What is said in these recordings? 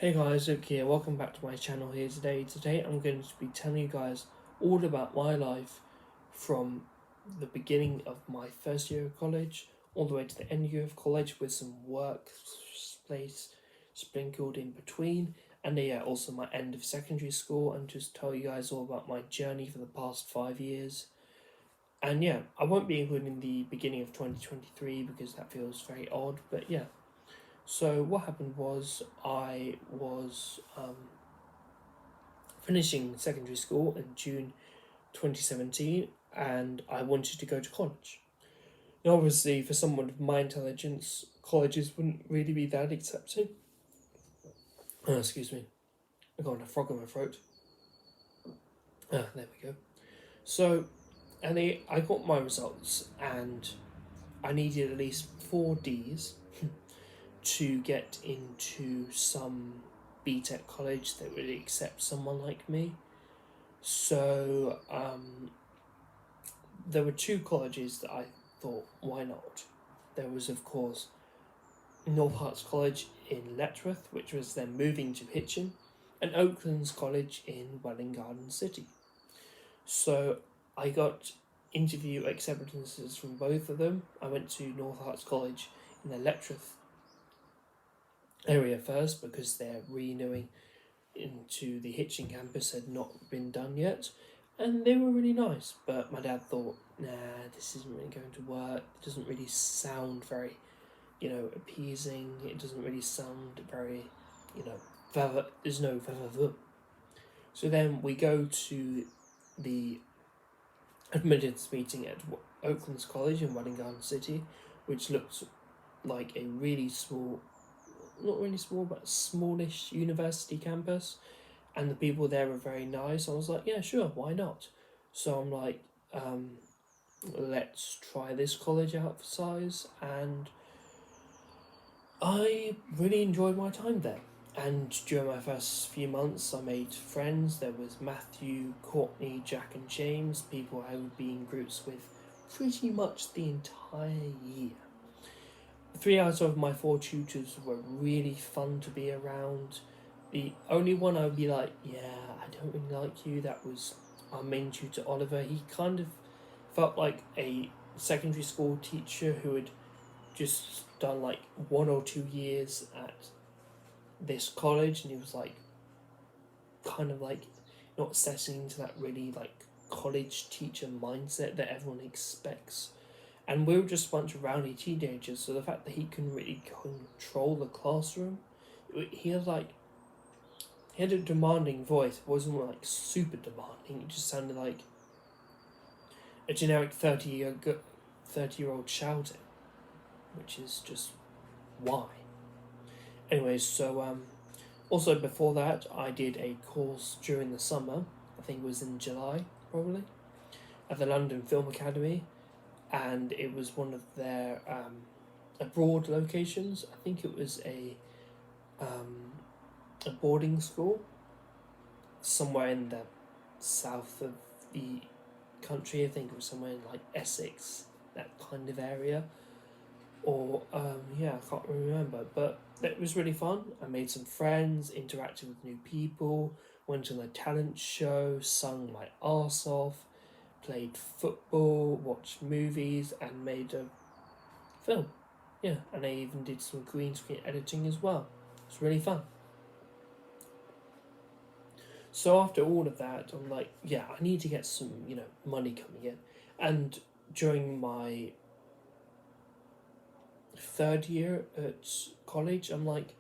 Hey guys, Luke here. Welcome back to my channel here today. Today I'm going to be telling you guys all about my life from the beginning of my first year of college all the way to the end year of college with some work place sprinkled in between, and yeah, also my end of secondary school, and just tell you guys all about my journey for the past 5 years. And yeah, I won't be including the beginning of 2023 because that feels very odd, but yeah. So what happened was I was finishing secondary school in June 2017, and I wanted to go to college. Now, obviously, for someone of my intelligence, colleges wouldn't really be that accepting. Excuse me, I got a frog in my throat. There we go. So, I got my results, and I needed at least 4 Ds to get into some BTEC college that would accept someone like me. So, there were two colleges that I thought, why not? There was, of course, North Herts College in Letchworth, which was then moving to Hitchin, and Oaklands College in Welwyn Garden City. So I got interview acceptances from both of them. I went to North Herts College in the Letchworth area first because they're renewing into the Hitchin campus had not been done yet, and they were really nice. But my dad thought, nah, this isn't really going to work. It doesn't really sound very, appeasing. It doesn't really sound very, there's no. So then we go to the admittance meeting at Oaklands College in Welwyn Garden City, which looked like a really small, not really small, but smallish university campus, and the people there were very nice. I was like, yeah, sure, why not? So I'm like, let's try this college out for size, and I really enjoyed my time there. And during my first few months, I made friends. There was Matthew, Courtney, Jack, and James, people I would be in groups with pretty much the entire year. 3 out of my 4 tutors were really fun to be around. The only one I would be like, yeah, I don't really like you, that was our main tutor, Oliver. He kind of felt like a secondary school teacher who had just done like 1 or 2 years at this college, and he was like, kind of like not settling into that really like college teacher mindset that everyone expects. And we were just a bunch of rowdy teenagers, so the fact that he couldn't really control the classroom, he had like he had a demanding voice. It wasn't like super demanding. It just sounded like a generic 30-year-old shouting, which is just why. Anyways, so also before that, I did a course during the summer. I think it was in July, probably, at the London Film Academy, and it was one of their abroad locations. I think it was a boarding school somewhere in the south of the country. I think it was somewhere in like Essex, that kind of area. Or yeah, I can't remember, but it was really fun. I made some friends, interacted with new people, went on a talent show, sung my arse off, played football, watched movies, and made a film. Yeah, and I even did some green screen editing as well. It's really fun. So after all of that, I'm like, yeah, I need to get some, money coming in. And during my third year at college, I'm like,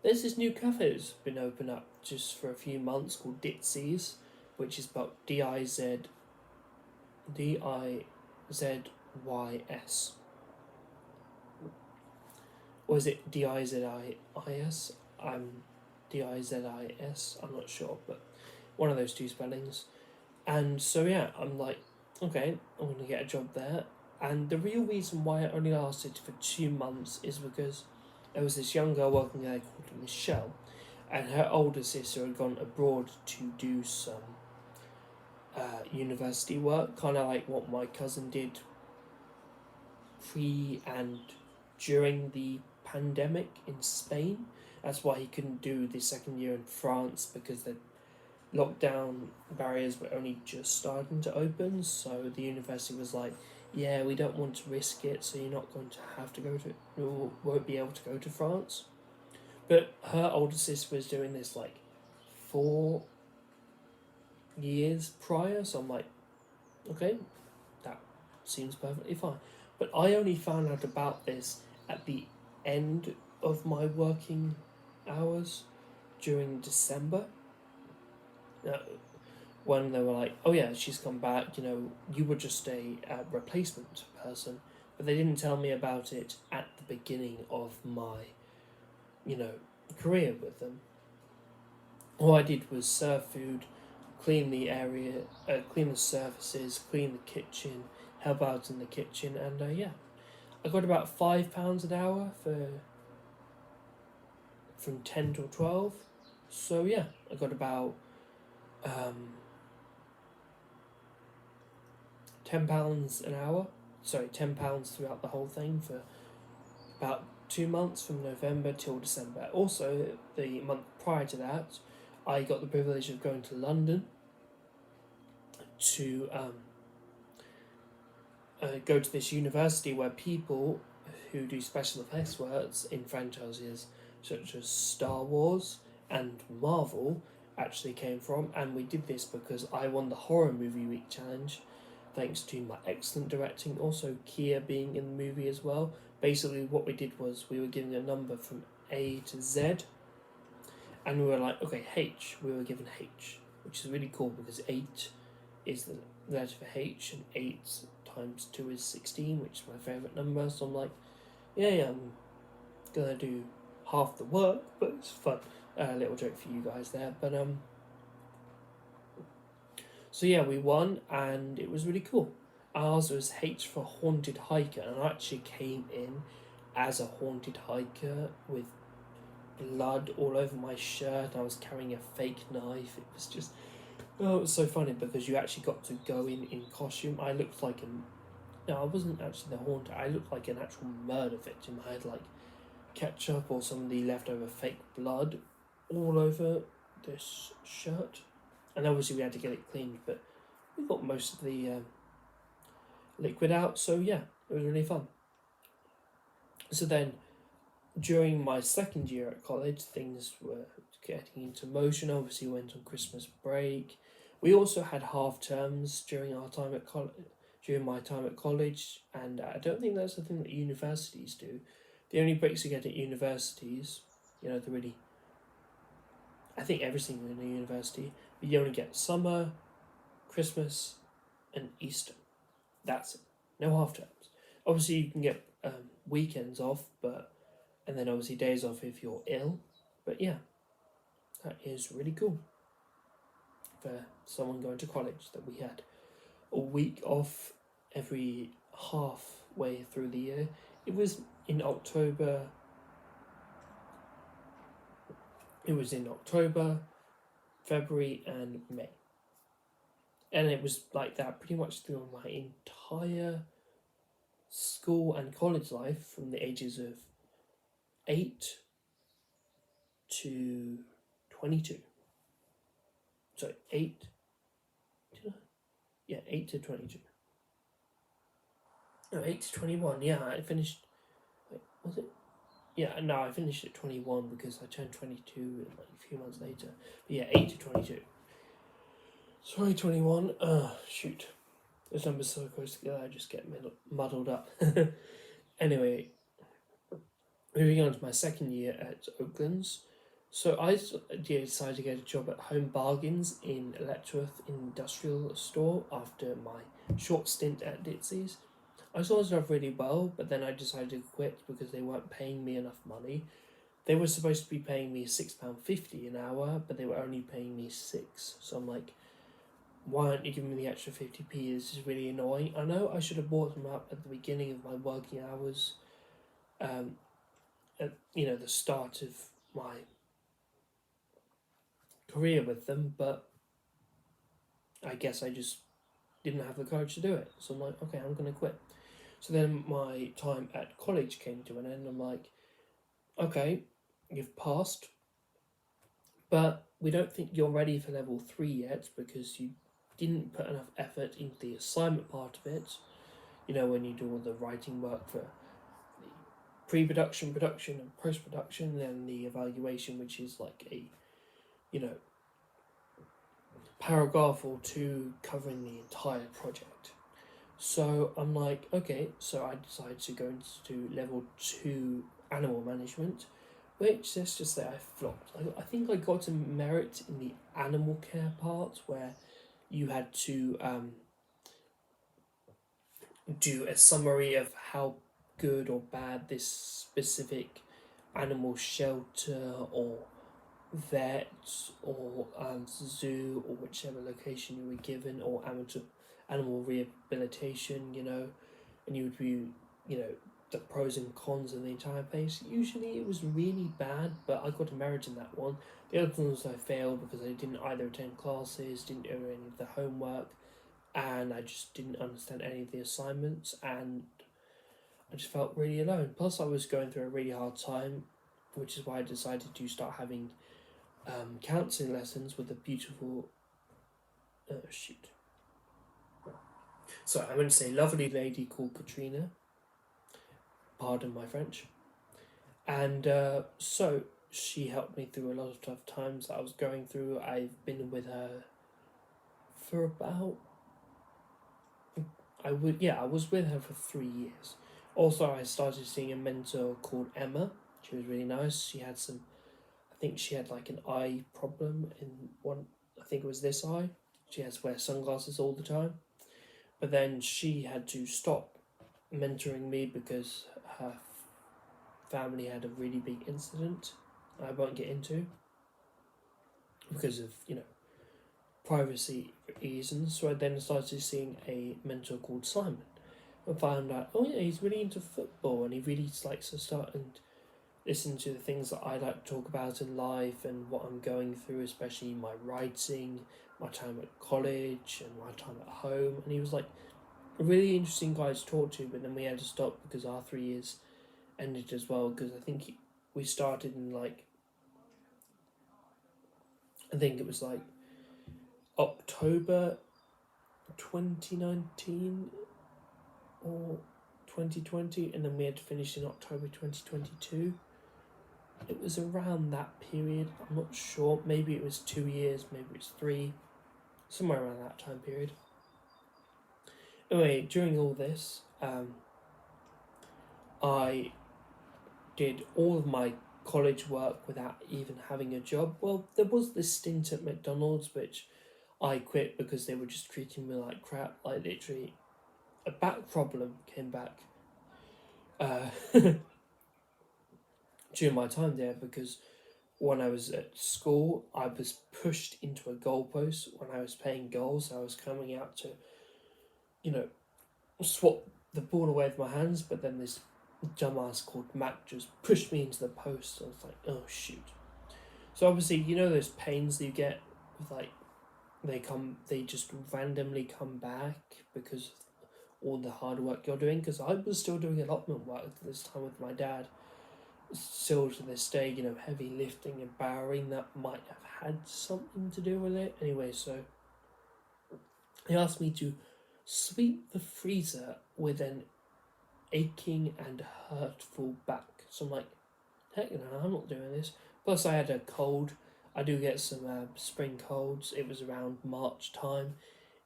there's this new cafe that's been opened up just for a few months called Ditzy's, which is about Dizzys. Or is it Dizis? I'm Dizis. I'm not sure, but one of those two spellings. And so yeah, I'm like, okay, I'm gonna get a job there. And the real reason why it only lasted for 2 months is because there was this young girl working there called Michelle, and her older sister had gone abroad to do some university work, kind of like what my cousin did pre and during the pandemic in Spain. That's why he couldn't do the second year in France, because the lockdown barriers were only just starting to open. So the university was like, yeah, we don't want to risk it, so you're not going to have to go to, or won't be able to go to France. But her older sister was doing this like 4 years prior, so I'm like, okay, that seems perfectly fine. But I only found out about this at the end of my working hours during December. Uh, when they were like, oh yeah, she's come back, you were just a replacement person. But they didn't tell me about it at the beginning of my, you know, career with them. All I did was serve food, clean the area, clean the surfaces, clean the kitchen, help out in the kitchen, and yeah, I got about £5 an hour for from 10 till 12. So yeah, I got about £10 an hour. Sorry, £10 throughout the whole thing for about 2 months, from November till December. Also, the month prior to that, I got the privilege of going to London to go to this university where people who do special effects works in franchises such as Star Wars and Marvel actually came from. And we did this because I won the Horror Movie Week challenge, thanks to my excellent directing, also Kia being in the movie as well. Basically what we did was we were given a number from A to Z, and we were like, okay, H, we were given H, which is really cool because 8 is the letter for H, and 8 times 2 is 16, which is my favourite number. So I'm like, yeah, I'm gonna do half the work, but it's fun. Little joke for you guys there, but so yeah, we won, and it was really cool. Ours was H for Haunted Hiker, and I actually came in as a haunted hiker with blood all over my shirt. I was carrying a fake knife. It was just, oh, it was so funny because you actually got to go in costume. I looked like no, I wasn't actually the haunter. I looked like an actual murder victim. I had like ketchup or some of the leftover fake blood all over this shirt, and obviously we had to get it cleaned, but we got most of the liquid out. So yeah, it was really fun. So then, during my second year at college, things were getting into motion. Obviously, we went on Christmas break. We also had half terms during our time at college. During my time at college, and I don't think that's the thing that universities do. The only breaks you get at universities, the really, I think everything in a university, but you only get summer, Christmas, and Easter. That's it. No half terms. Obviously, you can get weekends off, and then obviously days off if you're ill. But yeah, that is really cool for someone going to college, that we had a week off every halfway through the year. It was in October. It was in October, February, and May. And it was like that pretty much through my entire school and college life, from the ages of 8 to 22. Sorry, 8. Yeah, 8 to 22. No, 8 to 21. Yeah, I finished. Wait, was it? Yeah, no, I finished at 21 because I turned 22 like a few months later. But yeah, 8 to 22. Sorry, 21. Shoot. Those numbers so close together, I just get muddled up. Anyway, moving on to my second year at Oaklands. So I decided to get a job at Home Bargains in Letchworth Industrial Store after my short stint at Ditsy's. I started off really well, but then I decided to quit because they weren't paying me enough money. They were supposed to be paying me £6.50 an hour, but they were only paying me £6. So I'm like, why aren't you giving me the extra 50p? This is really annoying. I know I should have brought them up at the beginning of my working hours, at the start of my career with them, but I guess I just didn't have the courage to do it. So I'm like, okay, I'm going to quit. So then my time at college came to an end. I'm like, okay, you've passed, but we don't think you're ready for level 3 yet because you didn't put enough effort into the assignment part of it. You know, when you do all the writing work for the pre-production, production, and post-production, and the evaluation, which is like a, you know, paragraph or two covering the entire project. So I'm like, okay, so I decided to go into level 2 animal management, which let's just say I flopped. I think I got a merit in the animal care part where you had to do a summary of how good or bad this specific animal shelter or vet or zoo or whichever location you were given, or animal rehabilitation, you know, and you would be, you know, the pros and cons of the entire place. Usually it was really bad, but I got a merit in that one. The other ones I failed because I didn't either attend classes, didn't do any of the homework, and I just didn't understand any of the assignments, and I just felt really alone. Plus, I was going through a really hard time, which is why I decided to start having counselling lessons with a beautiful I'm going to say lovely lady called Katrina. Pardon my French. And so she helped me through a lot of tough times that I was going through. I've been with her for about I was with her for 3 years. Also, I started seeing a mentor called Emma. She was really nice. She had some, I think she had like an eye problem in one, I think it was this eye. She has to wear sunglasses all the time. But then she had to stop mentoring me because her family had a really big incident I won't get into because of, you know, privacy reasons. So I then started seeing a mentor called Simon and found out, oh yeah, he's really into football and he really likes to start and listen to the things that I like to talk about in life and what I'm going through, especially my writing, my time at college and my time at home. And he was like a really interesting guy to talk to, but then we had to stop because our 3 years ended as well, because I think we started in like, I think it was like October 2019 or 2020, and then we had to finish in October 2022. It was around that period. I'm not sure. Maybe it was 2 years, maybe it was 3, somewhere around that time period. Anyway, during all this, I did all of my college work without even having a job. Well, there was this stint at McDonald's, which I quit because they were just treating me like crap. Like literally, a back problem came back during my time there, because when I was at school, I was pushed into a goalpost when I was playing goals. I was coming out to, you know, swat the ball away with my hands, but then this dumbass called Mac just pushed me into the post. I was like, oh shoot. So obviously, you know those pains that you get with like they just randomly come back because of all the hard work you're doing. Because I was still doing allotment work this time with my dad. Still to this day, you know, heavy lifting and bowering, that might have had something to do with it. Anyway, so he asked me to sweep the freezer with an aching and hurtful back. So I'm like, heck no, I'm not doing this. Plus, I had a cold. I do get some spring colds. It was around March time.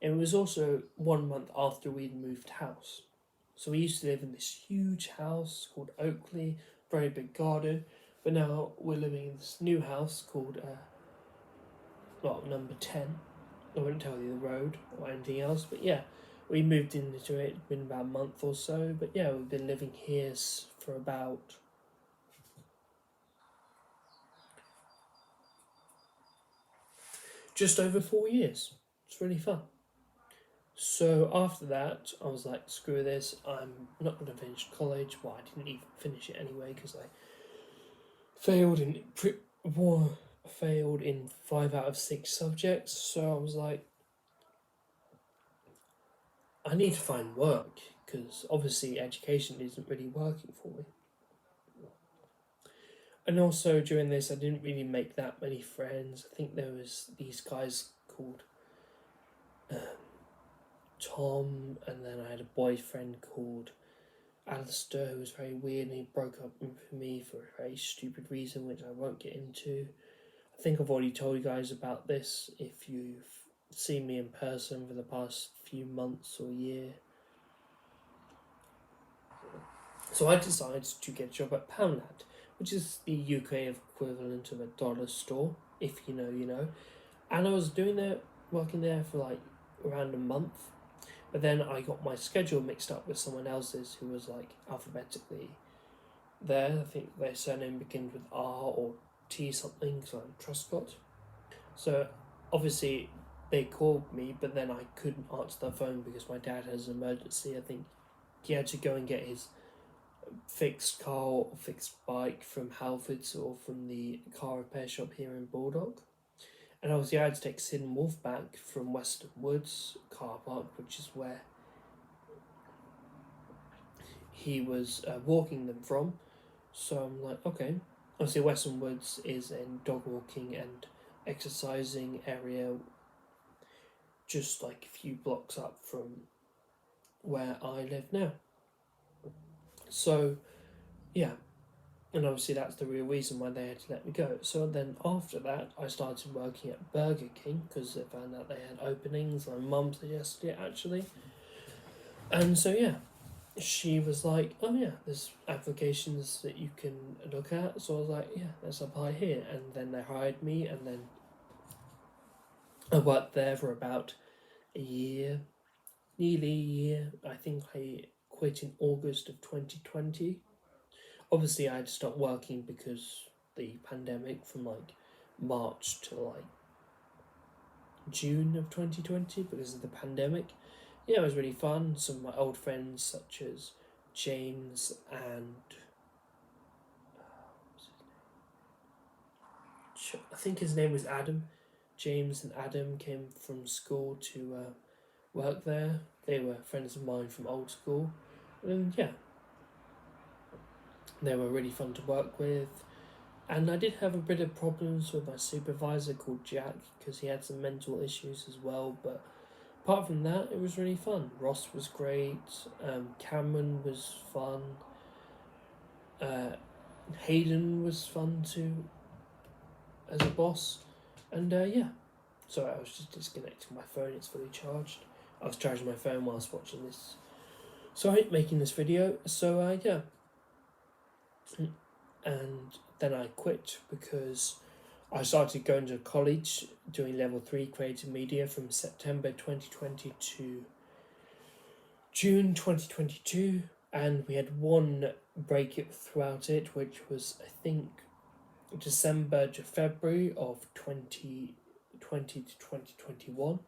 And it was also 1 month after we'd moved house. So we used to live in this huge house called Oakley, very big garden. But now we're living in this new house called, number 10. I won't tell you the road or anything else, but yeah, we moved into it. It's been about a month or so, but yeah, we've been living here for about just over 4 years. It's really fun. So after that, I was like, screw this, I'm not going to finish college. Well, I didn't even finish it anyway because I failed in 5 out of 6 subjects. So I was like, I need to find work because obviously education isn't really working for me. And also during this, I didn't really make that many friends. I think there was these guys called um, Tom, and then I had a boyfriend called Alistair who was very weird, and he broke up with me for a very stupid reason, which I won't get into. I think I've already told you guys about this if you've seen me in person for the past few months or year. So I decided to get a job at Poundland, which is the UK equivalent of a dollar store, if you know, you know. And I was working there for like around a month, but then I got my schedule mixed up with someone else's who was like alphabetically there. I think their surname begins with R or T something, so I'm Truscott. So obviously they called me, but then I couldn't answer the phone because my dad has an emergency. I think he had to go and get his fixed car or fixed bike from Halfords or from the car repair shop here in Bulldog. And obviously I had to take Sid and Wolf back from Western Woods car park, which is where he was walking them from. So I'm like, okay. Obviously Western Woods is a dog walking and exercising area just like a few blocks up from where I live now. So, yeah, and obviously that's the real reason why they had to let me go. So then after that, I started working at Burger King because they found out they had openings. My mum suggested it actually. And so, yeah, she was like, oh yeah, there's applications that you can look at. So I was like, yeah, let's apply here. And then they hired me, and then I worked there for about a year, nearly a year. I think I quit in August of 2020. Obviously, I had to stop working because the pandemic from like March to like June of 2020 because of the pandemic. Yeah, it was really fun. Some of my old friends, such as James and I think his name was Adam. James and Adam came from school to work there. They were friends of mine from old school, and yeah, they were really fun to work with. And I did have a bit of problems with my supervisor called Jack because he had some mental issues as well. But apart from that, it was really fun. Ross was great. Cameron was fun. Hayden was fun too as a boss. And yeah, sorry, I was just disconnecting my phone. It's fully charged. I was charging my phone whilst watching this. Sorry, making this video. So yeah. And then I quit because I started going to college doing level 3 creative media from September 2020 to June 2022, and we had one break throughout it, which was I think December to February of 2020 to 2021.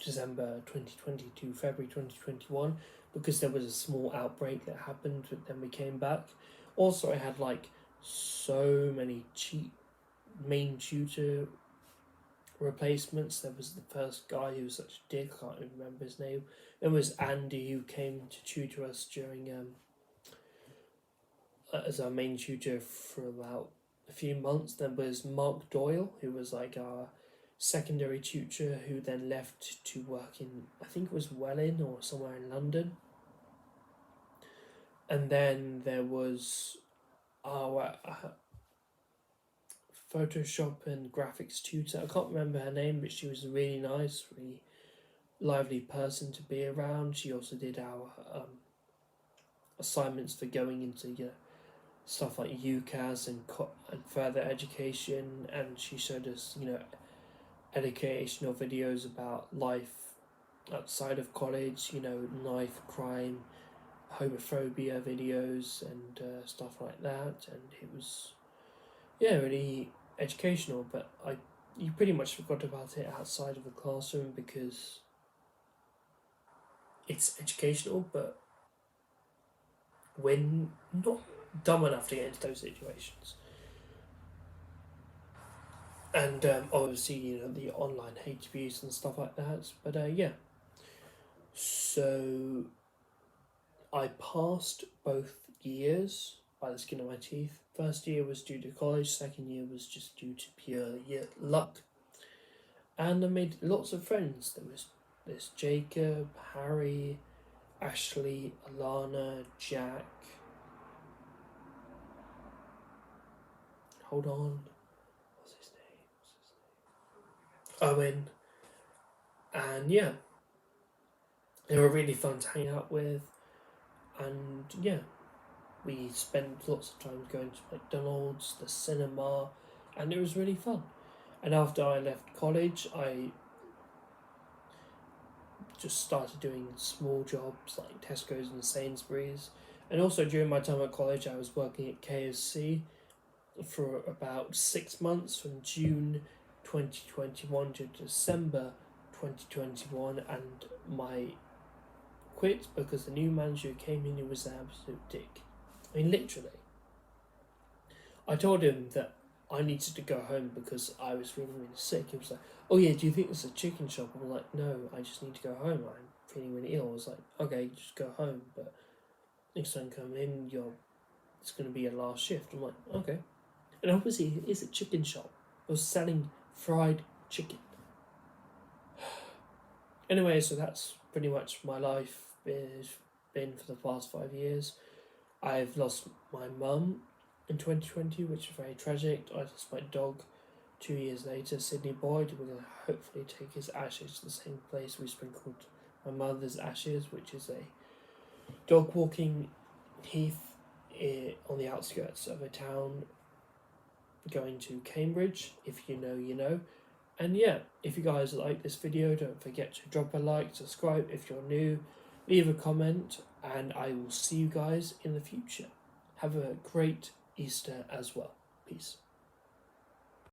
December 2020 to February 2021, because there was a small outbreak that happened, but then we came back. Also, I had like so many cheap main tutor replacements. There was the first guy who was such a dick, I can't even remember his name. There was Andy who came to tutor us during as our main tutor for about a few months. There was Mark Doyle, who was like our secondary tutor, who then left to work in, I think it was Welling or somewhere in London. And then there was our Photoshop and graphics tutor. I can't remember her name, but she was a really nice, really lively person to be around. She also did our assignments for going into stuff like UCAS and further education, and she showed us educational videos about life outside of college, life, crime, homophobia videos and stuff like that, and it was really educational. But you pretty much forgot about it outside of the classroom because it's educational, but we're not dumb enough to get into those situations. And obviously, the online hate abuse and stuff like that. But yeah, so I passed both years. by the skin of my teeth. First year was due to college, second year was just due to pure luck. And I made lots of friends. There's Jacob, Harry, Ashley, Alana, Jack. Hold on. What's his name? Owen. And yeah, they were really fun to hang out with. And yeah, we spent lots of time going to McDonald's, the cinema, and it was really fun. And after I left college, I just started doing small jobs like Tesco's and Sainsbury's. And also during my time at college, I was working at KFC for about 6 months, from June 2021 to December 2021, and my quit because the new manager came in who was an absolute dick. I mean, literally. I told him that I needed to go home because I was feeling really sick. He was like, "Oh yeah, do you think there's a chicken shop?" I'm like, "No, I just need to go home. I'm feeling really ill." I was like, "Okay, just go home, but next time come in, it's going to be your last shift." I'm like, "Okay." And obviously, it is a chicken shop. I was selling fried chicken. Anyway, so that's pretty much my life has been for the past 5 years. I've lost my mum in 2020, which is very tragic. I lost my dog 2 years later, Sydney Boyd. We're going to hopefully take his ashes to the same place we sprinkled my mother's ashes, which is a dog walking heath on the outskirts of a town going to Cambridge. If you know, you know. And yeah, if you guys like this video, don't forget to drop a like, subscribe if you're new, leave a comment, and I will see you guys in the future. Have a great Easter as well. Peace.